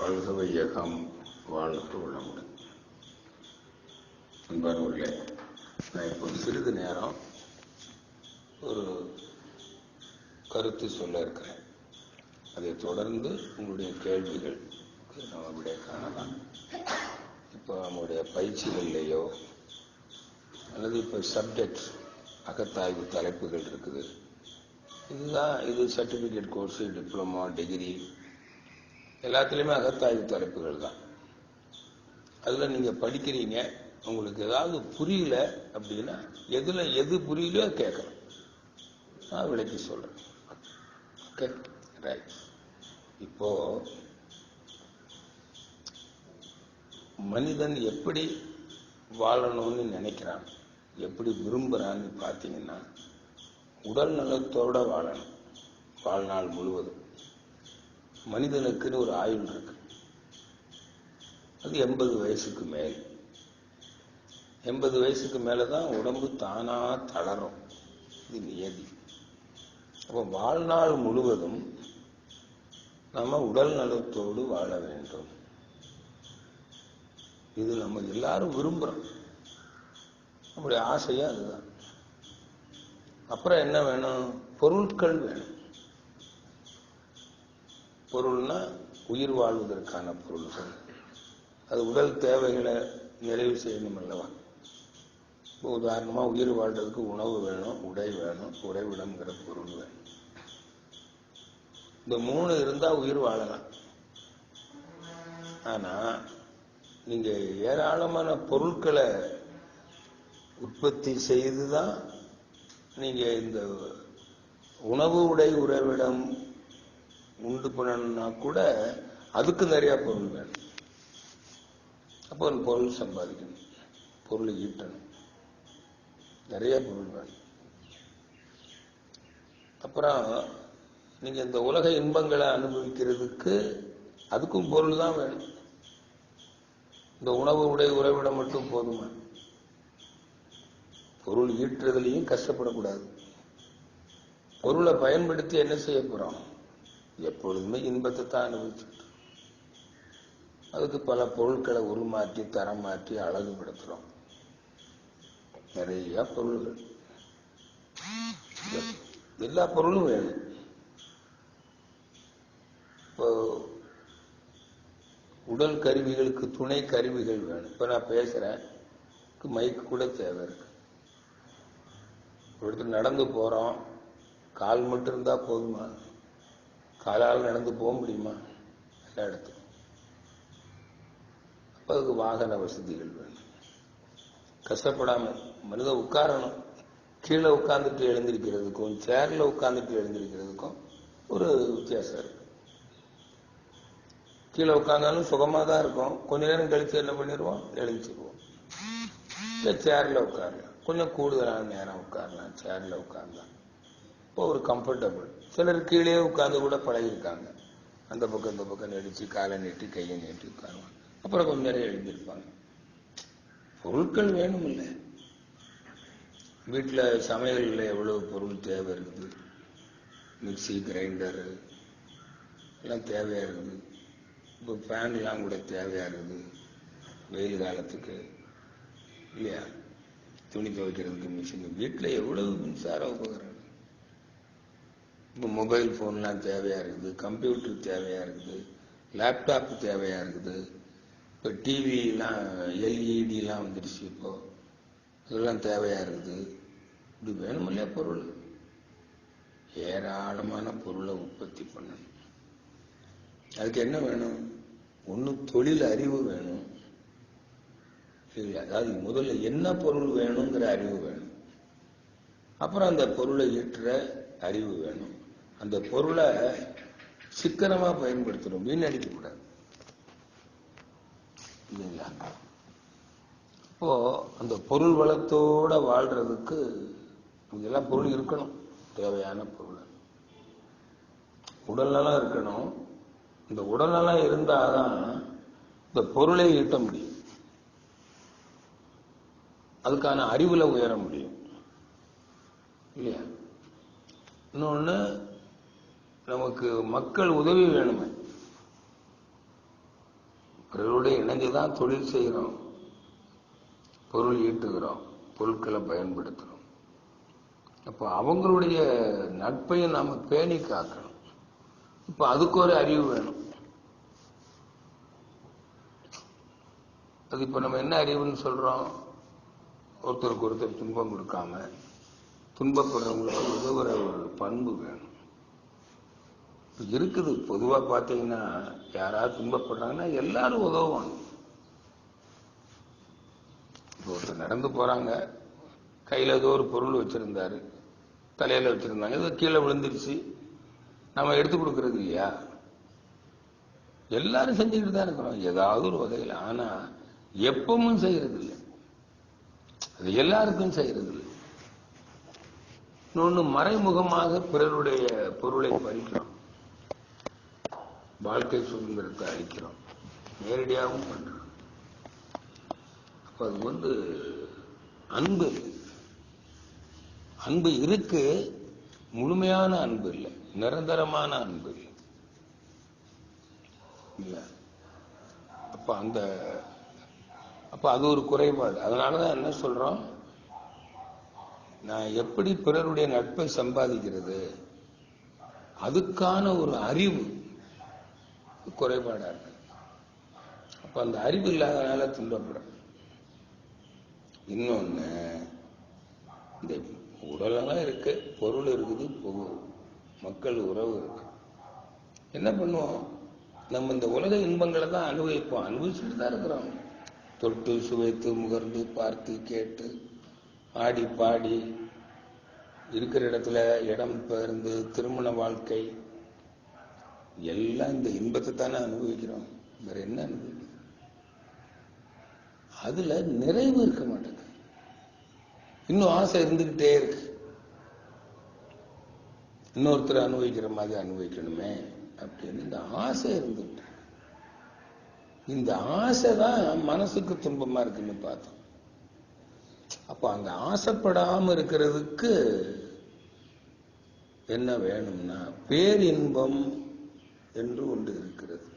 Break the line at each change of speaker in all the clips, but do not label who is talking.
வாழ்க வையகம், வாழ்க வளமுடன். அன்பானவர்களே, நான் இப்போ சிறிது நேரம் ஒரு கருத்து சொல்ல இருக்கிறேன். அதை தொடர்ந்து உங்களுடைய கேள்விகள் நம்ம விட காணலாம். இப்போ நம்முடைய பயிற்சிகள்லையோ அல்லது இப்போ சப்ஜெக்ட் அகத்தாய்வு தலைப்புகள் இருக்குது. இது சர்டிஃபிகேட் கோர்ஸு, டிப்ளமா, டிகிரி எல்லாத்துலேயுமே அகத்தாய்வு தலைப்புகள் தான். அதில் நீங்கள் படிக்கிறீங்க, உங்களுக்கு ஏதாவது புரியல அப்படின்னா எது புரியலையோ கேட்கலாம், நான் விளக்கி சொல்கிறேன். Okay, right. இப்போ மனிதன் எப்படி வாழணும்னு நினைக்கிறான், எப்படி விரும்புகிறான்னு பார்த்தீங்கன்னா, உடல் நலத்தோட வாழணும். வாழ்நாள் முழுவதும் மனிதனுக்குன்னு ஒரு ஆயுள் இருக்கு. அது 80 வயசுக்கு மேல். 80 வயசுக்கு மேலே தான் உடம்பு தானா தளரும். இது நியதி. அப்போ வாழ்நாள் முழுவதும் நம்ம உடல் நலத்தோடு வாழ வேண்டும். இது நம்ம எல்லாரும் விரும்புகிறோம். நம்முடைய ஆசையா அதுதான். அப்புறம் என்ன வேணும்? பொருட்கள் வேணும். பொருள்னா உயிர் வாழ்வதற்கான பொருள்கள். அது உடல் தேவைகளை நிறைவு செய்யணும் அல்லவா? இப்போ உதாரணமாக உயிர் வாழ்றதுக்கு உணவு வேணும், உடை வேணும், உறைவிடம்ங்கிற பொருள் வேணும். இந்த 3 இருந்தால் உயிர் வாழலாம். ஆனால் நீங்கள் ஏராளமான பொருட்களை உற்பத்தி செய்து தான் நீங்கள் இந்த உணவு, உடை, உறைவிடம் உண்டு பண்ணணும்னா கூட அதுக்கு நிறைய பொருள் வேணும். அப்போ ஒரு பொருள் சம்பாதிக்கணும், பொருளை ஈட்டணும், நிறைய பொருள் வேணும். அப்புறம் நீங்கள் இந்த உலக இன்பங்களை அனுபவிக்கிறதுக்கு அதுக்கும் பொருள் தான் வேணும். இந்த உணவு, உடை, உறைவிடம் மட்டும் போதுமா? பொருள் ஈட்டுறதுலையும் கஷ்டப்படக்கூடாது. பொருளை பயன்படுத்தி என்ன செய்ய போகிறோம்? எப்பொழுதுமே இன்பத்தை தான் அனுபவிச்சுட்டு. அதுக்கு பல பொருட்களை உருமாற்றி, தரம் மாற்றி, அழகுபடுத்துகிறோம். நிறைய பொருள்கள், எல்லா பொருளும் வேணும். இப்போ உடல் கருவிகளுக்கு துணை கருவிகள் வேணும். இப்போ நான் பேசுகிறேன், மைக்கு கூட தேவை இருக்கு. ஒருத்தர் நடந்து போகிறோம், கால் மட்டும் இருந்தால் போதுமா? காலால் நடந்து போக முடியுமா எல்லா இடத்துக்கும்? அப்போ அதுக்கு வாகன வசதிகள் வேணும். கஷ்டப்படாமல் மனிதன் உட்காரணும். கீழே உட்காந்துட்டு எழுந்திருக்கிறதுக்கும் சேர்ல உட்காந்துட்டு எழுந்திருக்கிறதுக்கும் ஒரு வித்தியாசம் இருக்கு. கீழே உட்காந்தாலும் சுகமாக தான் இருக்கும். கொஞ்ச நேரம் கழிச்சு என்ன பண்ணிடுவோம்? எழுந்திருவோம். இல்லை சேர்ல உட்காரலாம், கொஞ்சம் கூடுதலான நேரம் உட்காரலாம். சேர்ல உட்காரலாம், இப்போ ஒரு கம்ஃபர்டபுள். சிலர் கீழே உட்காந்து கூட பழகிருக்காங்க. அந்த பக்கம் இந்த பக்கம் நடிச்சு காலை நீட்டி கையை நீட்டி உட்காருவாங்க. அப்புறம் கொஞ்ச நேரம் எழுந்திருப்பாங்க. பொருட்கள் வேணும் இல்லை? வீட்டில் சமையலில் எவ்வளவு பொருள் தேவை இருக்குது. மிக்சி, கிரைண்டரு எல்லாம் தேவையாக இருக்குது. இப்போ ஃபேன்லாம் கூட தேவையாக இருக்குது வெயில் காலத்துக்கு, இல்லையா? துணி துவைக்கிறதுக்கு மிஷின். வீட்டில் எவ்வளவு மின்சார உபகரணம். இப்போ மொபைல் ஃபோன்லாம் தேவையாக இருக்குது, கம்ப்யூட்டர் தேவையாக இருக்குது, லேப்டாப் தேவையாக இருக்குது. இப்போ டிவிலாம் எல்இடிலாம் வந்துடுச்சு. இப்போ இதெல்லாம் தேவையாக இருக்குது. இப்படி வேணும் இல்லையா? பொருள் ஏராளமான பொருளை உற்பத்தி பண்ணணும். அதுக்கு என்ன வேணும்? ஒன்று தொழில் அறிவு வேணும். அதாவது முதல்ல என்ன பொருள் வேணுங்கிற அறிவு வேணும். அப்புறம் அந்த பொருளை ஈட்டுற அறிவு வேணும். அந்த பொருளை சிக்கனமாக பயன்படுத்தணும், வீணடிக்கக்கூடாது, இல்லைங்களா? அப்போ அந்த பொருள் வளத்தோட வாழ்றதுக்கு இதெல்லாம் பொருள் இருக்கணும். தேவையான பொருள் உடல்நலம் இருக்கணும். இந்த உடல்நலம் இருந்தாதான் இந்த பொருளை ஈட்ட முடியும். அதுக்கான அறிவுல உயர முடியும், இல்லையா? இன்னொன்று, நமக்கு மக்கள் உதவி வேணுமே. பிறரோட இணைஞ்சுதான் தொழில் செய்கிறோம், பொருள் ஈட்டுகிறோம், பொருட்களை பயன்படுத்துகிறோம். அப்போ அவங்களுடைய நட்பையும் நாம பேணி காக்கணும். இப்ப அதுக்கு ஒரு அறிவு வேணும். அது இப்ப நம்ம என்ன அறிவுன்னு சொல்றோம்? ஒருத்தருக்கு ஒருத்தர் துன்பம் கொடுக்காம துன்பப்படுறவங்களுக்கு உதவுற ஒரு பண்பு வேணும். இருக்குது. பொதுவா பாத்தீங்கன்னா யாராவது துன்பப்படுறாங்கன்னா எல்லாரும் உதவுவாங்க. ஒருத்தர் நடந்து போறாங்க, கையில ஏதோ ஒரு பொருள் வச்சிருந்தாரு, தலையில வச்சிருந்தாங்க, ஏதோ கீழே விழுந்துருச்சு, நம்ம எடுத்து கொடுக்கறது இல்லையா? எல்லாரும் செஞ்சுக்கிட்டு தான் இருக்கிறோம் ஏதாவது ஒரு வகையில். ஆனா எப்பவும் செய்யறது இல்லை, அது எல்லாருக்கும் செய்யறது இல்லை. இன்னொன்னு, மறைமுகமாக பிறருடைய பொருளை பறிக்கிறோம், வாழ்க்கை சுதந்திரத்தை அளிக்கிறோம், நேரடியாகவும் பண்றோம். அப்ப அது அன்பு அன்பு இருக்கு, முழுமையான அன்பு இல்லை, நிரந்தரமான அன்பு இல்லை. அப்ப அது ஒரு குறைபாடு. அதனாலதான் என்ன சொல்றோம், நான் எப்படி பிறருடைய நட்பை சம்பாதிக்கிறது, அதுக்கான ஒரு அறிவு குறைபாடா இருக்கு. அப்ப அந்த அறிவு இல்லாதனால துன்பப்படுற. இன்னொன்னு, இந்த உடலெல்லாம் இருக்கு, பொருள் இருக்குது, மக்கள் உறவு இருக்கு. என்ன பண்ணுவோம், நம்ம இந்த உலக இன்பங்களை தான் அனுபவிப்போம், அனுபவிச்சுட்டு தான் இருக்கிறோம். தொட்டு சுவைத்து முகர்ந்து பார்த்து கேட்டு ஆடி பாடி இருக்கிற இடத்துல இடம் பெயர்ந்து திருமண வாழ்க்கை எல்லாம் இந்த இன்பத்தை தானே அனுபவிக்கிறோம். வேற என்ன அனுபவிக்கிறோம்? அதுல நிறைவு இருக்க மாட்டேங்குது. இன்னும் ஆசை இருந்துகிட்டே இருக்கு, இன்னொருத்தர் அனுபவிக்கிற மாதிரி அனுபவிக்கணுமே அப்படின்னு இந்த ஆசை இருந்துகிட்டு. இந்த ஆசை தான் மனசுக்கு துன்பமா இருக்குன்னு பார்த்தோம். அப்ப அந்த ஆசைப்படாம இருக்கிறதுக்கு என்ன வேணும்னா, பேரின்பம் என்று ஒன்று இருக்கிறது.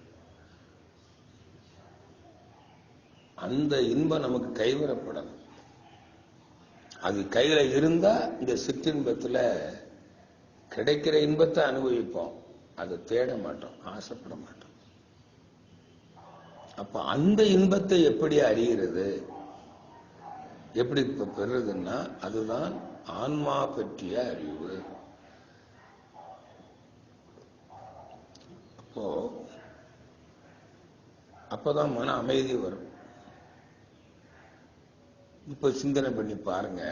அந்த இன்பம் நமக்கு கைவரப்படணும். அது கையில இருந்தா இந்த சிற்றின்பத்துல கிடைக்கிற இன்பத்தை அனுபவிப்போம், அதை தேட மாட்டோம், ஆசைப்பட மாட்டோம். அப்ப அந்த இன்பத்தை எப்படி அறிகிறது, எப்படி பெறுறதுன்னா, அதுதான் ஆன்மா பற்றிய அறிவு. அப்பதான் மன அமைதி வரும். இப்ப சிந்தனை பண்ணி பாருங்க,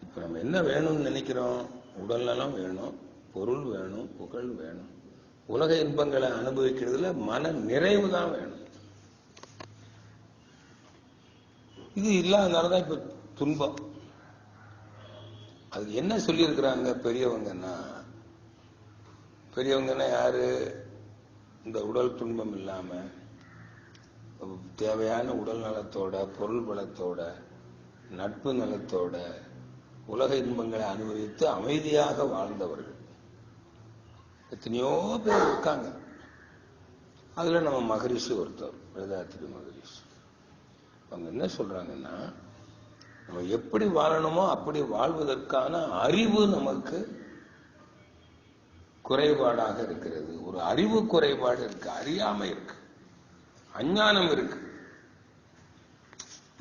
இப்ப நம்ம என்ன வேணும்னு நினைக்கிறோம்? உடல் நலம் வேணும், பொருள் வேணும், புகழ் வேணும், உலக இன்பங்களை அனுபவிக்கிறதுல மன நிறைவு தான் வேணும். இது இல்லாதனாலதான் இப்ப துன்பம். அது என்ன சொல்லி இருக்கிறாங்க பெரியவங்கன்னா யாரு? இந்த உடல் துன்பம் இல்லாம தேவையான உடல் நலத்தோட, பொருள் பலத்தோட, நட்பு நலத்தோட உலக இன்பங்களை அனுபவித்து அமைதியாக வாழ்ந்தவர்கள் எத்தனையோ பேர் இருக்காங்க. அதுல நம்ம மகரிஷி ஒருத்தர், வேதாத்திரி மகரிஷி. அவங்க என்ன சொல்றாங்கன்னா, நம்ம எப்படி வாழணுமோ அப்படி வாழ்வதற்கான அறிவு நமக்கு குறைபாடாக இருக்கிறது. ஒரு அறிவு குறைபாடு இருக்கு, அறியாமை இருக்கு, அஞ்ஞானம் இருக்கு.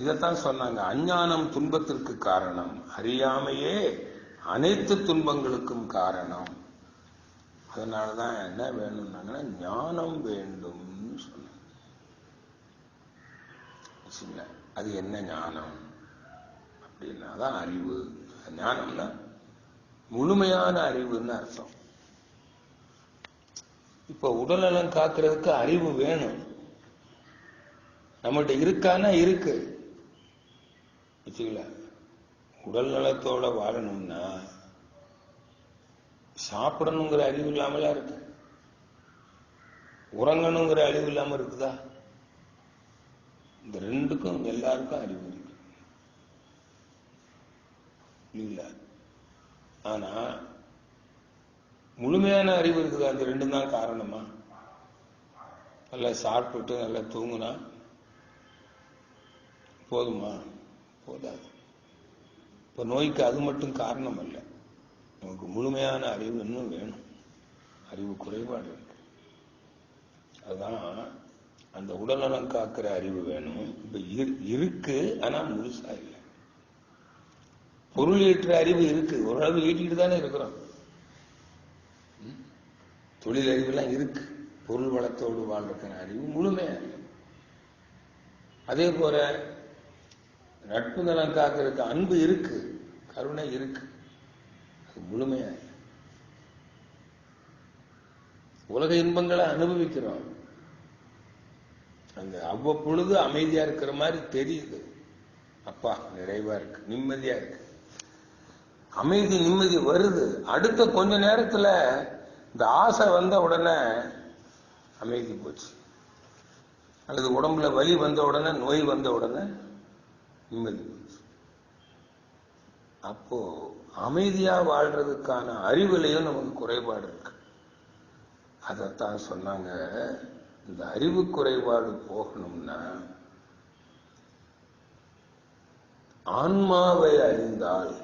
இதைத்தான் சொன்னாங்க, அஞ்ஞானம் துன்பத்திற்கு காரணம், அறியாமையே அனைத்து துன்பங்களுக்கும் காரணம். அதனாலதான் என்ன வேணும்னாங்கன்னா, ஞானம் வேண்டும் சொன்னாங்க. அது என்ன ஞானம் அப்படின்னா, தான் அறிவு. ஞானம்னா முழுமையான அறிவுன்னு அர்த்தம். இப்ப உடல்நலம் காக்கிறதுக்கு அறிவு வேணும். நம்மகிட்ட இருக்கானா? இருக்கு. உடல் நலத்தோட வாழணும்னா சாப்பிடணுங்கிற அறிவு இல்லாமலா இருக்கு, உறங்கணுங்கிற அறிவு இல்லாம இருக்குதா? இந்த ரெண்டுக்கும் எல்லாருக்கும் அறிவு இருக்கு இல்ல. ஆனா முழுமையான அறிவு இருக்குதா? அந்த ரெண்டும் தான் காரணமா? நல்லா சாப்பிட்டுட்டு நல்லா தூங்குனா போதுமா? போதாது. இப்ப நோய்க்கு அது மட்டும் காரணம் அல்ல, நமக்கு முழுமையான அறிவு இன்னும் வேணும். அறிவு குறைபாடு இருக்கு. அதுதான் அந்த உடல்நலம் காக்கிற அறிவு வேணும். இப்ப இருக்கு, ஆனா முழுசா இல்லை. பொருள் ஈட்டுற அறிவு இருக்கு, ஓரளவு ஈட்டிட்டு தானே இருக்கிறோம். தொழில் அறிவுலாம் இருக்கு, பொருள் வளத்தோடு வாழ்ற அறிவு முழுமையா இல்லை. அதே போல நட்பு நலம் காக்கிறதுக்கு அன்பு இருக்கு, கருணை இருக்கு, அது முழுமையா இல்லை. உலக இன்பங்களை அனுபவிக்கிறோம், அந்த அவ்வப்பொழுது அமைதியா இருக்கிற மாதிரி தெரியுது. அப்பா நிறைவா இருக்கு, நிம்மதியா இருக்கு, அமைதி நிம்மதி வருது. அடுத்த கொஞ்ச நேரத்துல இந்த ஆசை வந்த உடனே அமைதி போச்சு, அல்லது உடம்புல வலி வந்த உடனே, நோய் வந்த உடனே நிம்மதி போச்சு. அப்போ அமைதியா வாழ்றதுக்கான அறிவுலையும் நமக்கு குறைபாடு இருக்கு. அதைத்தான் சொன்னாங்க, இந்த அறிவு குறைபாடு போகணும்னா ஆன்மாவை அறிந்தால்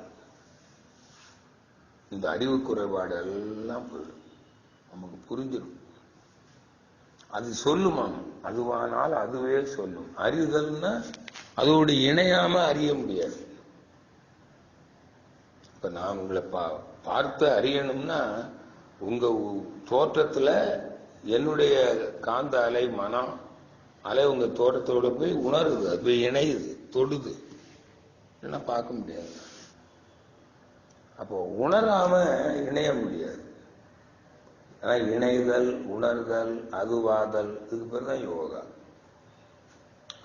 இந்த அறிவு குறைபாடு எல்லாம் போயிடும், நமக்கு புரிஞ்சிடும். அது சொல்லுமா, அதுவானால் அதுவே சொல்லும். அறிதல்னா அதோடு இணையாம அறிய முடியாது. இப்ப நான் உங்களை பார்த்து அறியணும்னா உங்க தோற்றத்துல என்னுடைய காந்த அலை, மனம் அலை உங்க தோற்றத்தோட போய் உணருது, அது போய் இணையுது, தொடுது, இல்லைன்னா பார்க்க முடியாது. அப்போ உணராம இணைய முடியாது. ஆனா இணைதல், உணர்தல், அதுவாதல், இது பேர் தான் யோகா.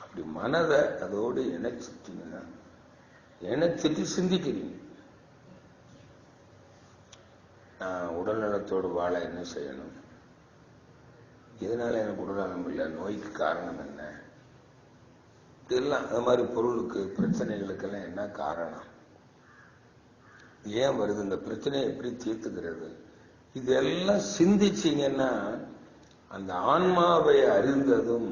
அப்படி மனதை அதோடு இணைச்சிட்டீங்கன்னா, இணைச்சிட்டு சிந்திக்கிறீங்க. நான் உடல் நலத்தோடு வாழ என்ன செய்யணும், எதனால எனக்கு உடல்நலம் இல்லை, நோய்க்கு காரணம் என்ன, இதெல்லாம் அது மாதிரி பொருளுக்கு பிரச்சனைகளுக்கெல்லாம் என்ன காரணம், ஏன் வருது, இந்த பிரச்சனையை எப்படி தீர்த்துக்கிறது, இதெல்லாம் சிந்திச்சீங்கன்னா அந்த ஆன்மாவை அறிந்ததும்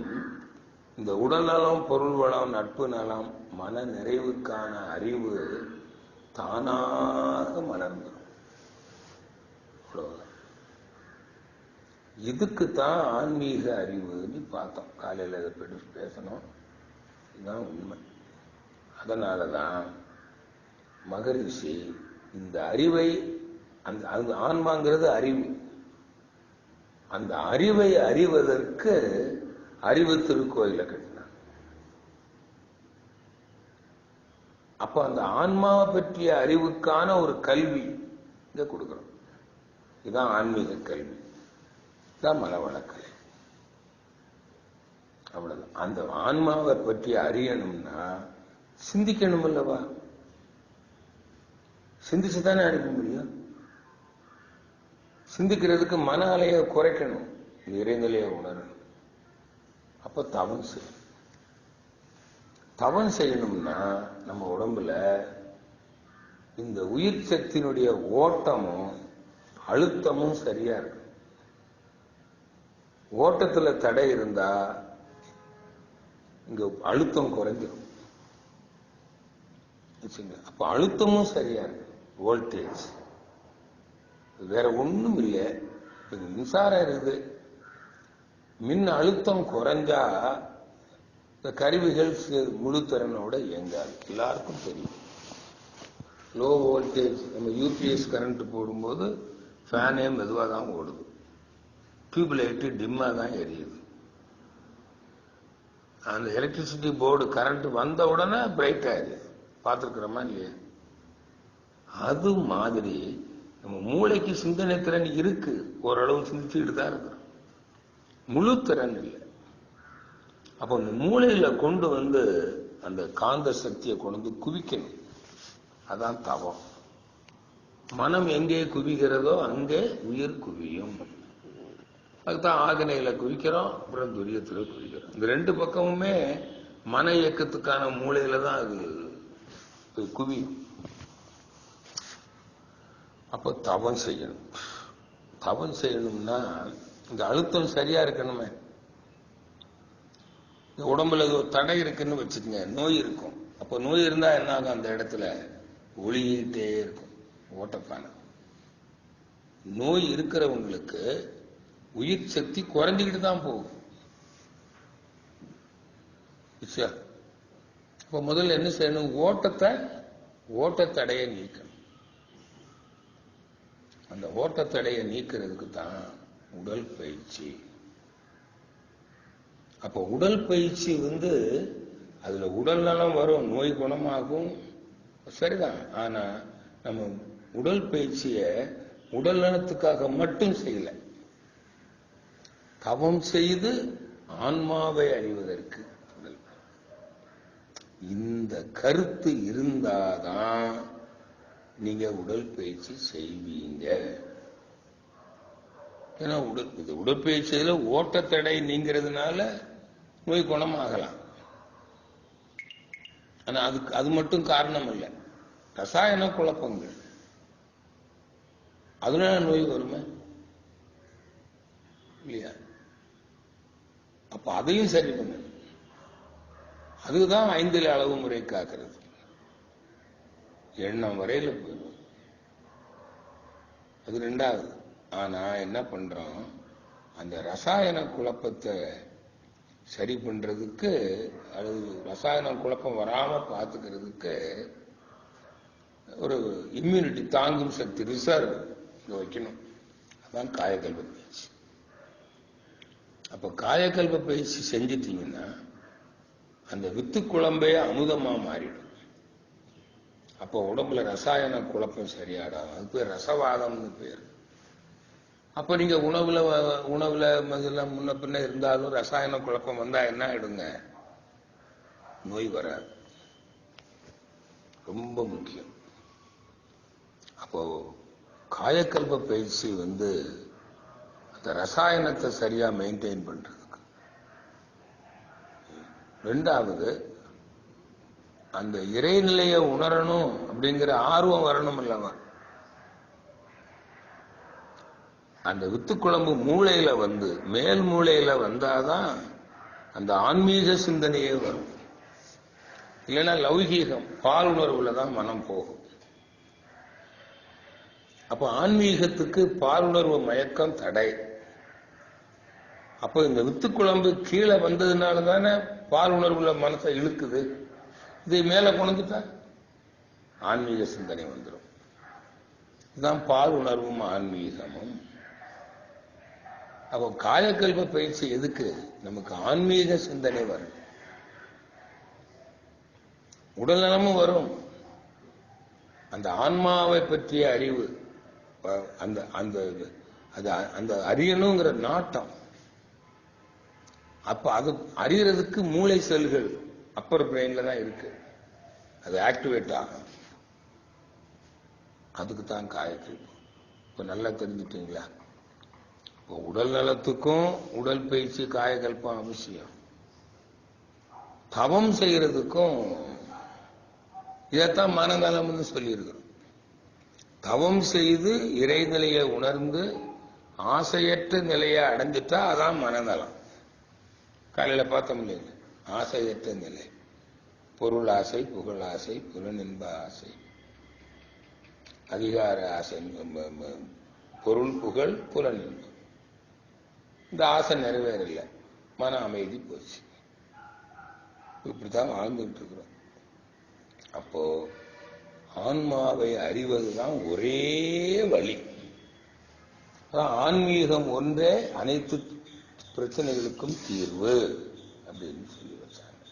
இந்த உடல் நலம், பொருள் வளம், நட்பு நலம், மன நிறைவுக்கான அறிவு தானாக மலர்ந்துடும். இதுக்குத்தான் ஆன்மீக அறிவுன்னு பார்த்தோம். காலையில் இதை பற்றி பேசணும், இதுதான் உண்மை. அதனாலதான் மகரிஷி இந்த அறிவை, அந்த ஆன்மாங்கிறது அறிவு, அந்த அறிவை அறிவதற்கு அறிவு திருக்கோயிலை கட்டினார். அப்ப அந்த ஆன்மாவை பற்றிய அறிவுக்கான ஒரு கல்வி இங்க கொடுக்கிறோம். இதுதான் ஆன்மீக கல்வி, இதுதான் மனவளக்கலை. அவ்வளவுதான். அந்த ஆன்மாவை பற்றி அறியணும்னா சிந்திக்கணும் அல்லவா, சிந்திச்சுதானே அனுப்ப முடியும். சிந்திக்கிறதுக்கு மன அலையை குறைக்கணும், இறைநிலையை உணரணும். அப்ப தவம் செய்யணும். தவம் செய்யணும்னா நம்ம உடம்புல இந்த உயிர் சக்தியினுடைய ஓட்டமும் அழுத்தமும் சரியா இருக்கு. ஓட்டத்துல தடை இருந்தா இங்க அழுத்தம் குறைஞ்சிடும். அப்ப அழுத்தமும் சரியா இருக்கு, வோல்டேஜ் வேற ஒண்ணும் இல்லை. மின்சாரம் இருக்குது, மின் அழுத்தம் குறைஞ்சா இந்த கருவிகள் முழு திறனோட இயங்காது, எல்லாருக்கும் தெரியும். லோ வோல்டேஜ் நம்ம யூபிஎஸ் கரண்ட் போடும்போது ஃபேனே மெதுவாக தான் ஓடுது, டியூப் லைட்டு டிம்மா தான் எரியுது. அந்த எலக்ட்ரிசிட்டி போர்டு கரண்ட் வந்த உடனே பிரைட் ஆயிடுது, பார்த்துருக்கிறோமா இல்லையா? அது மாதிரி நம்ம மூளைக்கு சிந்தனை திறன் இருக்கு, ஓரளவு சிந்திச்சுட்டு தான் இருக்கிறோம், முழு திறன் இல்லை. அப்போ அந்த மூளையில கொண்டு வந்து அந்த காந்த சக்தியை கொண்டு வந்து குவிக்கணும், அதான் தவம். மனம் எங்கே குவிக்கிறதோ அங்கே உயிர் குவியும். அதுதான் ஆகனையில குவிக்கிறோம், அப்புறம் துரியத்துல குவிக்கிறோம். இந்த ரெண்டு பக்கமுமே மன இயக்கத்துக்கான மூளையில தான் அது குவியும். அப்போ தவம் செய்யணும். தவம் செய்யணும்னா இந்த அழுத்தம் சரியா இருக்கணுமே. உடம்புல ஒரு தடை இருக்குன்னு வச்சுக்கோங்க, நோய் இருக்கும். அப்போ நோய் இருந்தா என்ன ஆகும்? அந்த இடத்துல ஒளியிட்டே இருக்கும், ஓட்டக்கான. நோய் இருக்கிறவங்களுக்கு உயிர் சக்தி குறைஞ்சிக்கிட்டு தான் போகும். அப்ப முதல்ல என்ன செய்யணும்? ஓட்டத்தடையை நீக்கணும். அந்த ஓட்டத்தடையை நீக்கிறதுக்கு தான் உடல் பயிற்சி. அப்ப உடல் பயிற்சி அதுல உடல் நலம் வரும், நோய் குணமாகும், சரிதான். ஆனா நம்ம உடல் பயிற்சிய உடல் நலத்துக்காக மட்டும் செய்யல, தவம் செய்து ஆன்மாவை அறிவதற்கு. இந்த கருத்து இருந்தாதான் நீங்க உடல் பயிற்சி செய்வீங்க. ஏன்னா உடற்பயிற்சியில ஓட்டத்தடை நீங்கிறதுனால நோய் குணமாகலாம். ஆனா அது மட்டும் காரணம் இல்லை. ரசாயன குழப்பங்கள் அதனால நோய் வருமே இல்லையா? அப்ப அதையும் சரி பண்ணு. அதுதான் 5 அளவு முறை காக்கிறது. எண்ணம் வரையில போயிடும், அது 2வது. ஆனா என்ன பண்றோம்? அந்த ரசாயன குழப்பத்தை சரி பண்றதுக்கு, அல்லது ரசாயன குழப்பம் வராம பார்த்துக்கிறதுக்கு ஒரு இம்யூனிட்டி, தாங்கும் சக்தி, ரிசர்வ் வைக்கணும். அதான் காயகல்ப பயிற்சி. அப்ப காயகல்ப பயிற்சி செஞ்சிட்டீங்கன்னா அந்த வித்து குழம்பே அமுதமா மாறிடும். அப்போ உடம்புல ரசாயன குழப்பம் சரியாடும். அது பேர் ரசவாதம்னு பேர். அப்ப நீங்க உணவுல முன்ன பின்ன இருந்தாலும் ரசாயன குழப்பம் வந்தா என்ன ஆயிடுங்க? நோய் வராது. ரொம்ப முக்கியம். அப்போ காயக்கல்ப பயிற்சி அந்த ரசாயனத்தை சரியா மெயின்டைன் பண்றதுக்கு. 2வது, அந்த இறைநிலையை உணரணும் அப்படிங்கிற ஆர்வம் வரணும் இல்லவா? அந்த வித்துக்குழம்பு மூளையில மேல் மூளையில வந்தாதான் அந்த ஆன்மீக சிந்தனையே வரும். இல்லைன்னா லௌகீகம், பால் உணர்வுல தான் மனம் போகும். அப்ப ஆன்மீகத்துக்கு பால் உணர்வு மயக்கம் தடை. அப்ப இந்த வித்துக்குழம்பு கீழே வந்ததுனால தானே பால் உணர்வுல மனசை இழுக்குது. இதை மேல கொண்டுட்டா ஆன்மீக சிந்தனை வந்துடும். இதுதான் பால் உணர்வும் ஆன்மீகமும். அப்போ காயக்கல்ப பயிற்சி எதுக்கு? நமக்கு ஆன்மீக சிந்தனை வரும், உடல் நலமும் வரும், அந்த ஆன்மாவை பற்றிய அறிவு, அந்த அந்த அந்த அறியணுங்கிற நாட்டம். அப்ப அது அறியறதுக்கு மூளை செல்கள் அப்பர் பிரெயின்ல தான் இருக்கு, அது ஆக்டிவேட் ஆகும். அதுக்கு தான் காயக்கல்பம். இப்ப நல்லா தெரிஞ்சுட்டீங்களா? இப்போ உடல் நலத்துக்கும் உடல் பயிற்சி காயக்கல்பம் அவசியம். தவம் செய்யறதுக்கும் இதைத்தான் மனநலம்னு சொல்லியிருக்கிறோம். தவம் செய்து இறைநிலையை உணர்ந்து ஆசையற்ற நிலையை அடைஞ்சிட்டா அதான் மனநலம். காலையில பார்த்தோம் இல்லைங்க, ஆசையற்ற நிலை. பொருள் ஆசை, புகழ் ஆசை, புலனின்ப ஆசை, அதிகார ஆசை, பொருள் புகழ் புலனின்பம். இந்த ஆசை நிறைவேறல, மன அமைதி போச்சு. இப்படித்தான் வாழ்ந்துட்டு இருக்கிறோம். அப்போ ஆன்மாவை அறிவதுதான் ஒரே வழி. ஆன்மீகம் ஒன்றே அனைத்து பிரச்சனைகளுக்கும் தீர்வு அப்படின்னு சொல்லி வச்சாங்க.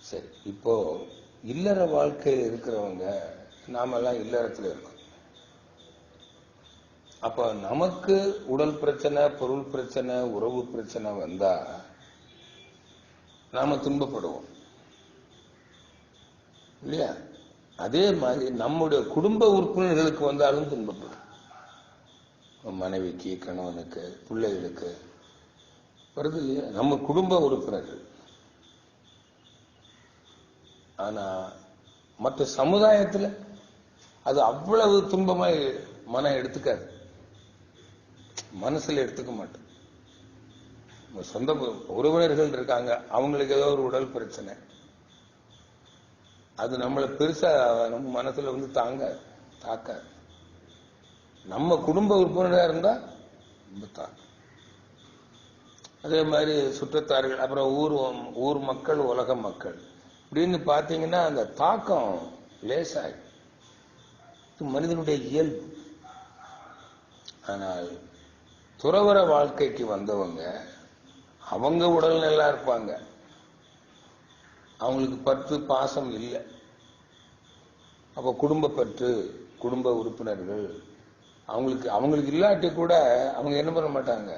சரி, இப்போ இல்லற வாழ்க்கையில் இருக்கிறவங்க, நாமெல்லாம் இல்லறத்துல இருக்கோம். அப்ப நமக்கு உடல் பிரச்சனை, பொருள் பிரச்சனை, உறவு பிரச்சனை வந்தா நாம துன்பப்படுவோம் இல்லையா? அதே மாதிரி நம்முடைய குடும்ப உறுப்பினர்களுக்கு வந்தாலும் துன்பப்படும். மனைவிக்கு, கணவனுக்கு, பிள்ளைகளுக்கு வருது இல்லையா? நம்ம குடும்ப உறுப்பினர்கள். ஆனா மற்ற சமுதாயத்துல அது அவ்வளவு துன்பமாய் மனம் எடுத்துக்காது, மனசுல எடுத்துக்க மாட்டோம். சொந்த உறவினர்கள் இருக்காங்க, அவங்களுக்கு ஏதோ ஒரு உடல் பிரச்சனை, அது நம்மளை பெருசா நம்ம மனசுல வந்து தாக்க. நம்ம குடும்ப உறுப்பினராக இருந்தா ரொம்ப தாக்கம். அதே மாதிரி சுற்றத்தார்கள், அப்புறம் ஊர் மக்கள், உலக மக்கள் அப்படின்னு பாத்தீங்கன்னா அந்த தாக்கம் லேசாய் மனிதனுடைய இயல்பு. ஆனால் துறவற வாழ்க்கைக்கு வந்தவங்க அவங்க உடல் நல்லா இருப்பாங்க, அவங்களுக்கு பற்று பாசம் இல்லை. அப்ப குடும்ப பற்று, குடும்ப உறுப்பினர்கள் அவங்களுக்கு இல்லாட்டி கூட அவங்க என்ன பண்ண மாட்டாங்க,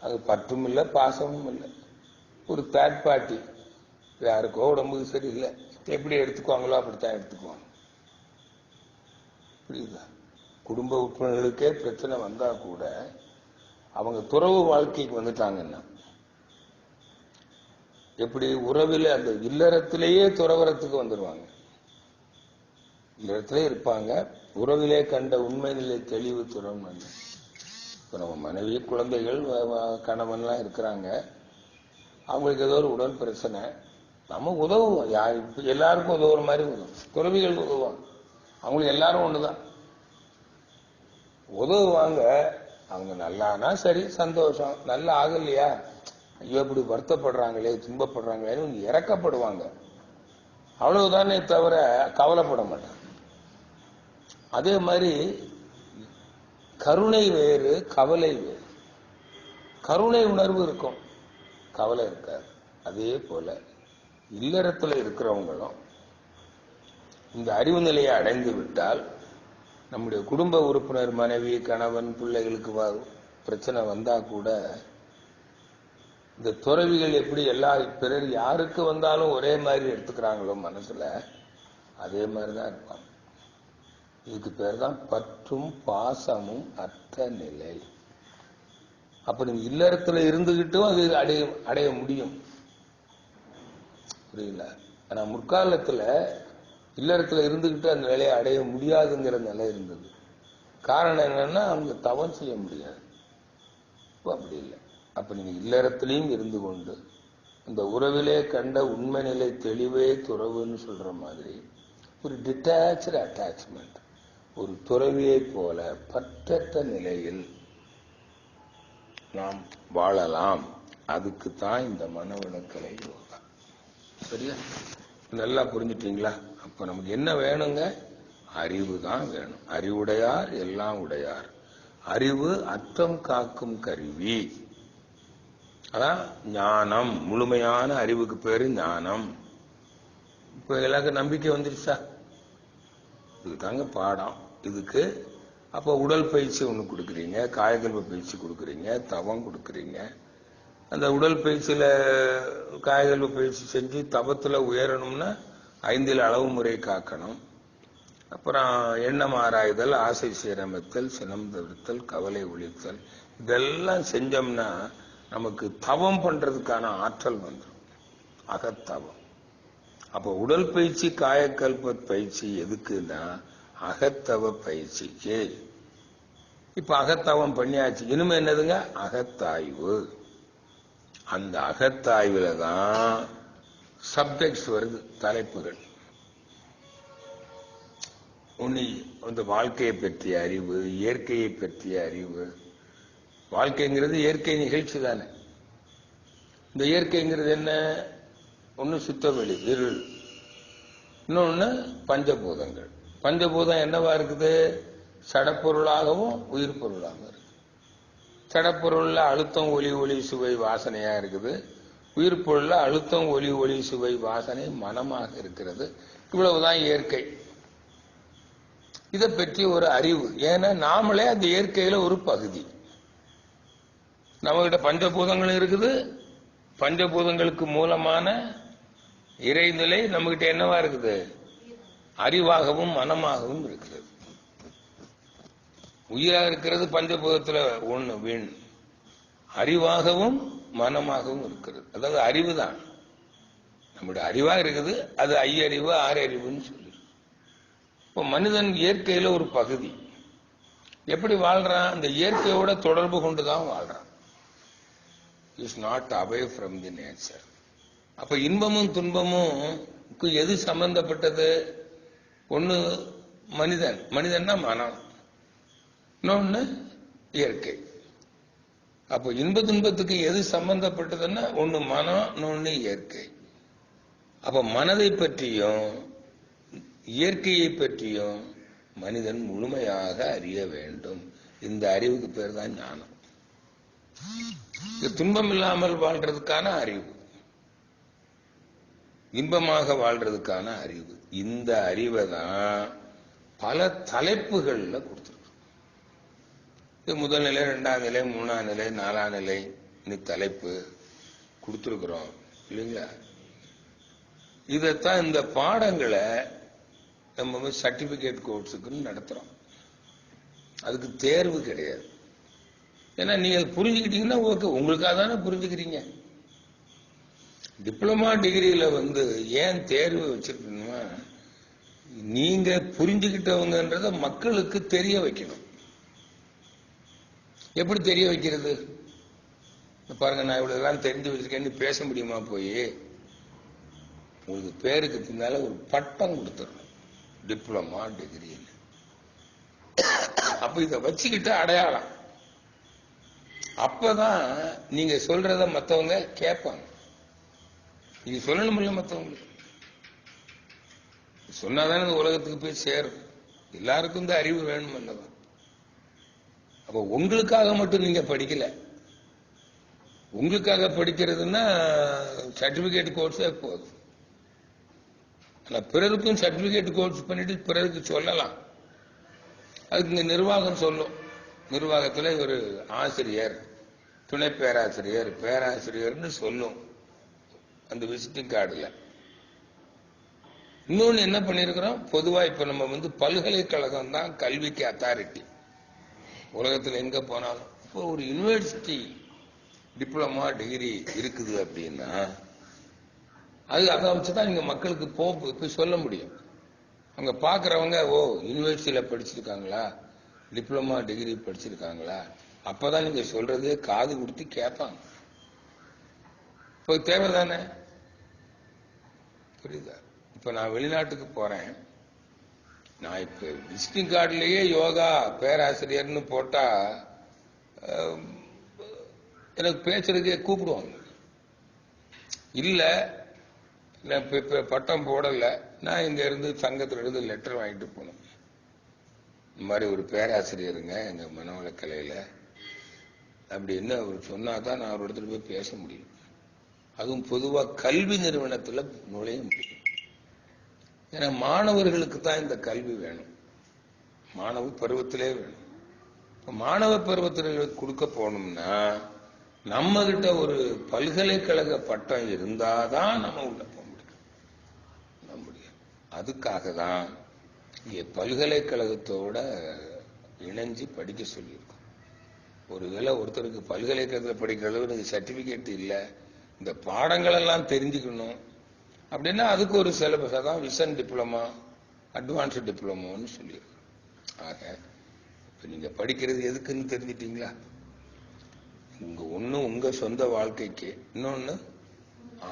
அது பற்றும் இல்லை பாசமும் இல்லை. ஒரு தேர்ட் பார்ட்டி, யாருக்கோ உடம்புக்கு சரியில்லை, எப்படி எடுத்துக்குவாங்களோ அப்படித்தான் எடுத்துக்குவாங்க. புரியுதா? குடும்ப உறுப்பினர்களுக்கே பிரச்சனை வந்தா கூட அவங்க துறவு வாழ்க்கைக்கு வந்துட்டாங்கன்னா, எப்படி உறவில அந்த இல்லறத்திலேயே துறவரத்துக்கு வந்துடுவாங்க. இல்லறத்திலே இருப்பாங்க, உறவிலே கண்ட உண்மை நிலை தெளிவு துறம். இப்ப நம்ம மனைவி, குழந்தைகள், கணவன்லாம் இருக்கிறாங்க, அவங்களுக்கு ஏதோ ஒரு உடல் பிரச்சனை, நம்ம உதவுவோம். எல்லாருக்கும் உதவுற மாதிரி உதவும். துறவிகள் உதவுவாங்க, அவங்களுக்கு எல்லாரும் ஒண்ணுதான் உதவுவாங்க. அவங்க நல்லானா சரி, சந்தோஷம். நல்லா ஆகலையா, ஐயோ இப்படி வருத்தப்படுறாங்களே, துன்பப்படுறாங்களேன்னு இறக்கப்படுவாங்க, அவ்வளவுதானே தவிர கவலைப்பட மாட்டாங்க. அதே மாதிரி கருணை வேறு, கவலை வேறு. கருணை உணர்வு இருக்கும், கவலை இருக்காது. அதே போல இல்லறத்துல இருக்கிறவங்களும் இந்த அறிவு நிலையை அடைந்து விட்டால், நம்முடைய குடும்ப உறுப்பினர், மனைவி, கணவன், பிள்ளைகளுக்கு பிரச்சனை வந்தா கூட இந்த துறவிகள் எப்படி பிறர் யாருக்கு வந்தாலும் ஒரே மாதிரி எடுத்துக்கிறாங்களோ மனசுல, அதே மாதிரிதான் இருப்பாங்க. இதுக்கு பேர் தான் பற்றும் பாசமும் அற்ற நிலை. அப்ப நீங்க இல்லறத்துல இருந்துகிட்டும் அது அடைய முடியும். புரியல? ஆனா முற்காலத்துல இல்லறத்துல இருந்துகிட்டு அந்த நிலையை அடைய முடியாதுங்கிற நிலை இருந்தது. காரணம் என்னன்னா, அவங்க தவம் செய்ய முடியாது. அப்படி இல்லை. அப்ப நீங்க இல்லறத்திலையும் இருந்து கொண்டு அந்த உறவிலே கண்ட உண்மை நிலை தெளிவே துறவுன்னு சொல்ற மாதிரி ஒரு டிட்டாச்சு அட்டாச்மெண்ட், ஒரு துறவியை போல பற்றற்ற நிலையில் நாம் வாழலாம். அதுக்கு தான் இந்த மனவளக்கலை யோகா. சரியா? நல்லா புரிஞ்சுட்டீங்களா? அப்ப நமக்கு என்ன வேணுங்க? அறிவு தான் வேணும். அறிவுடையார் எல்லாம் உடையார். அறிவு அற்றம் காக்கும் கருவி. அதான் ஞானம். முழுமையான அறிவுக்கு பேரு ஞானம். இப்ப எல்லாருக்கும் நம்பிக்கை வந்துருச்சா? இதுதாங்க பாடம். இதுக்கு அப்ப உடல் பயிற்சி ஒண்ணு கொடுக்குறீங்க, காயகல்ப பயிற்சி கொடுக்குறீங்க, தவம் கொடுக்குறீங்க. அந்த உடல் பயிற்சியில காயகல்ப பயிற்சி செஞ்சு தவத்துல உயரணும்னா 5 அளவு முறை காக்கணும். அப்புறம் எண்ணம் ஆராய்தல், ஆசை சீரமைத்தல், சினம் தவிர்த்தல், கவலை ஒழித்தல், இதெல்லாம் செஞ்சோம்னா நமக்கு தவம் பண்றதுக்கான ஆற்றல் வந்துடும், அகத்தவம். அப்ப உடல் பயிற்சி, காயக்கல்ப பயிற்சி எதுக்குன்னா அகத்தவ பயிற்சிக்கு. இப்ப அகத்தவம் பண்ணியாச்சு, இனிமே என்னதுங்க? அகத்தாய்வு. அந்த அகத்தாய்வுல தான் சப்ஜெக்ட்ஸ் வருது, தலைப்புகள். ஒண்ணு அந்த வாழ்க்கையை பற்றிய அறிவு, இயற்கையை பற்றிய அறிவு. வாழ்க்கைங்கிறது இயற்கை நிகழ்ச்சி தானே. இந்த இயற்கைங்கிறது என்ன? ஒண்ணு சுத்தவெளி, இருள். இன்னொன்னு பஞ்சபூதங்கள். பஞ்சபூதம் என்னவா இருக்குது? சடப்பொருளாகவும் உயிர் பொருளாகவும் இருக்கு. சடப்பொருள்ல அழுத்தம், ஒளி, ஒளி, சுவை, வாசனையா இருக்குது. உயிர் பொருள்ல அழுத்தம், ஒளி, ஒளி, சுவை, வாசனை, மனமாக இருக்கிறது. இவ்வளவுதான் இயற்கை. இதை பற்றி ஒரு அறிவு. ஏன்னா நாமளே அந்த இயற்கையில ஒரு பகுதி. நம்மகிட்ட பஞ்சபூதங்கள் இருக்குது. பஞ்சபூதங்களுக்கு மூலமான இறைநிலை நம்மகிட்ட என்னவா இருக்குது? அறிவாகவும் மனமாகவும் இருக்கிறது. உயிராக இருக்கிறது பஞ்சபூதத்துல ஒண்ணு வீண். அறிவாகவும் மனமாகவும் இருக்கிறது. அதாவது அறிவு தான் நம்முடைய அறிவா இருக்குது. அது ஐயறிவு, ஆறறிவுன்னு சொல்லி. இப்ப மனிதன் இயற்கையில ஒரு பகுதி. எப்படி வாழ்றான்? அந்த இயற்கையோட தொடர்பு கொண்டுதான் வாழ்றான். Is not away from the nature. அப்ப இன்பமும் துன்பமும் எது சம்பந்தப்பட்டது? ஒண்ணு மனிதன்னா மனம், இன்னொன்னு இயற்கை. அப்போ இன்ப துன்பத்துக்கு எது சம்பந்தப்பட்டதுன்னா ஒண்ணு மனம், இன்னொன்னு இயற்கை. அப்ப மனதை பற்றியும் இயற்கையை பற்றியும் மனிதன் முழுமையாக அறிய வேண்டும். இந்த அறிவுக்கு பேர் தான் ஞானம். துன்பம் இல்லாமல் வாழ்றதுக்கான அறிவு, இன்பமாக வாழ்றதுக்கான அறிவு. இந்த அறிவை தான் பல தலைப்புகள்ல கொடுத்துருக்கோம். முதல் நிலை, இரண்டாம் நிலை, மூணாம் நிலை, நாலாம் நிலை தலைப்பு கொடுத்துருக்குறோம் இல்லைங்களா? இதைத்தான் இந்த பாடங்களை நம்ம சர்டிபிகேட் கோர்ஸுக்குன்னு நடத்துறோம். அதுக்கு தேர்வு கிடையாது. ஏன்னா நீங்க புரிஞ்சுக்கிட்டீங்கன்னா உங்களுக்காக தானே புரிஞ்சுக்கிறீங்க. டிப்ளமா டிகிரியில ஏன் தேர்வு வச்சிருக்கணுமா? நீங்க புரிஞ்சுக்கிட்டவங்கன்றத மக்களுக்கு தெரிய வைக்கணும். எப்படி தெரிய வைக்கிறது? பாருங்க, நான் இவ்வளவுதான் தெரிஞ்சு வச்சிருக்கேன்னு பேச முடியுமா? போய் உங்களுக்கு பேருக்கு பின்னால ஒரு பட்டம் கொடுத்துடணும், டிப்ளமா டிகிரி. அப்ப இத வச்சுக்கிட்டு அடையாளம். அப்பதான் நீங்க சொல்றத மத்தவங்க கேட்பாங்க. நீங்க சொல்லணும்ல, மத்தவங்களுக்கு சொன்னாதானே இந்த உலகத்துக்கு போய் சேரும். எல்லாருக்கும் இந்த அறிவு வேணும் அல்லவா? அப்ப உங்களுக்காக மட்டும் நீங்க படிக்கல. உங்களுக்காக படிக்கிறதுன்னா சர்டிபிகேட் கோர்ஸே போதும். பிறருக்கும் சர்டிபிகேட் கோர்ஸ் பண்ணிட்டு பிறருக்கு சொல்லலாம். அதுக்கு இந்த நிர்வாகம் சொல்லும். நிர்வாகத்தில் ஒரு ஆசிரியர், துணை பேராசிரியர், பேராசிரியர்னு சொல்லும் அந்த விசிட்டிங் கார்டுல. இன்னொன்னு என்ன பண்ணிருக்கிறோம், பொதுவா இப்ப நம்ம பல்கலைக்கழகம் தான் கல்விக்கு அத்தாரிட்டி. உலகத்தில் எங்க போனாலும் இப்போ ஒரு யூனிவர்சிட்டி டிப்ளமா டிகிரி இருக்குது அப்படின்னா அதை வச்சுதான் நீங்க மக்களுக்கு போய் சொல்ல முடியும். அங்க பாக்குறவங்க யூனிவர்சிட்டியில படிச்சிருக்காங்களா, டிப்ளமா டிகிரி படிச்சிருக்காங்களா, அப்பதான் நீங்க சொல்றதே காது கொடுத்து கேட்பாங்க. இப்போ தேவைதானே? புரியுதா? இப்ப நான் வெளிநாட்டுக்கு போறேன், நான் இப்ப விசிட்டிங் கார்டுலயே யோகா பேராசிரியர்னு போட்டா எனக்கு பேசுறதுக்கே கூப்பிடுவாங்க. இல்ல பட்டம் போடல, நான் இங்க இருந்து சங்கத்துல இருந்து லெட்டர் வாங்கிட்டு போனோம். இந்த மாதிரி ஒரு பேராசிரியருங்க எங்க மனவளக்கலையில அப்படின்னு அவர் சொன்னாதான் நான் ஒரு இடத்துல போய் பேச முடியும். அதுவும் பொதுவா கல்வி நிறுவனத்துல நுழைய முடியும். ஏன்னா மாணவர்களுக்கு தான் இந்த கல்வி வேணும், மாணவ பருவத்திலே வேணும். மாணவ பருவத்தில் கொடுக்க போனோம்னா நம்ம கிட்ட ஒரு பல்கலைக்கழக பட்டம் இருந்தாதான் நம்ம உள்ள போக முடியும். அதுக்காக தான் இங்க பல்கலைக்கழகத்தோட இணைஞ்சு படிக்க சொல்லியிருக்கோம். ஒருவேளை ஒருத்தருக்கு பல்கலைக்கழகத்தில் படிக்கிற அளவு சர்டிபிகேட் இல்லை, இந்த பாடங்கள் எல்லாம் தெரிஞ்சுக்கணும் அப்படின்னா அதுக்கு ஒரு சிலபஸ் தான் விஷன் டிப்ளமா, அட்வான்ஸ்டு டிப்ளமோன்னு சொல்லியிருக்கோம். ஆக இப்ப நீங்க படிக்கிறது எதுக்குன்னு தெரிஞ்சிட்டீங்களா? ஒண்ணு உங்க சொந்த வாழ்க்கைக்கு, இன்னொன்னு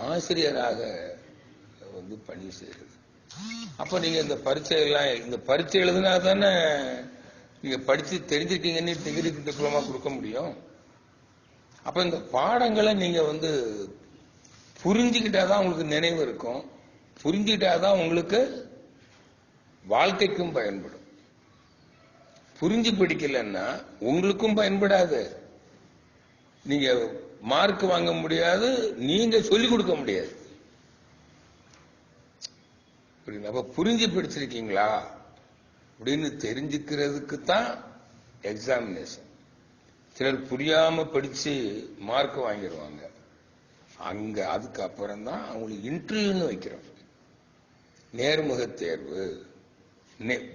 ஆசிரியராக பணி செய்யறது. அப்ப நீங்க இந்த பரீட்சை எழுதுனா தானே நீங்க படிச்சு தெரிஞ்சிருக்கீங்கன்னு டிகிரி டிப்ளமா கொடுக்க முடியும். அப்ப இந்த பாடங்களை நீங்க புரிஞ்சுக்கிட்டாதான் உங்களுக்கு நினைவு இருக்கும், புரிஞ்சுக்கிட்டாதான் உங்களுக்கு வாழ்க்கைக்கும் பயன்படும். புரிஞ்சு படிக்கலன்னா உங்களுக்கும் பயன்படாது, நீங்க மார்க் வாங்க முடியாது, நீங்க சொல்லிக் கொடுக்க முடியாது. அப்ப புரிஞ்சு படிச்சிருக்கீங்களா அப்படின்னு தெரிஞ்சுக்கிறதுக்கு தான் எக்ஸாமினேஷன். சிலர் புரியாம படிச்சு மார்க் வாங்கிடுவாங்க. அங்க அதுக்கப்புறம் தான் அவங்களுக்கு இன்டர்வியூன்னு வைக்கிறோம், நேர்முக தேர்வு.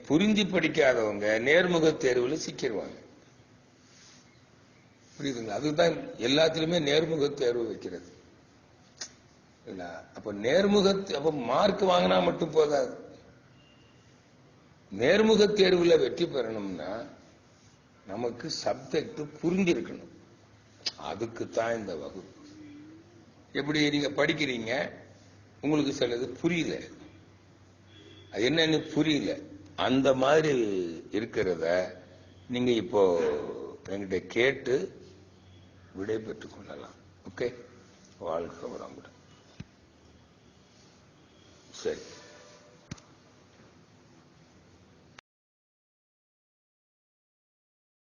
புரிஞ்சு படிக்காதவங்க நேர்முக தேர்வுல சிக்கிடுவாங்க. புரியுதுங்களா? அதுதான் எல்லாத்திலுமே நேர்முக தேர்வு வைக்கிறது. அப்ப அப்ப மார்க் வாங்கினா மட்டும் போதாது. நேர்முக தேர்வுல வெற்றி பெறணும்னா நமக்கு சப்ஜெக்ட் புரிஞ்சிருக்கணும். அதுக்கு தான் இந்த வகுப்பு. எப்படி நீங்க படிக்கிறீங்க, உங்களுக்கு சிலது புரியல, அது என்னன்னு புரியல, அந்த மாதிரி இருக்கிறத நீங்க இப்போ என்கிட்ட கேட்டு விடை பெற்றுக் கொள்ளலாம். ஓகே, வாழ்க்கை வளமுடன். சரி.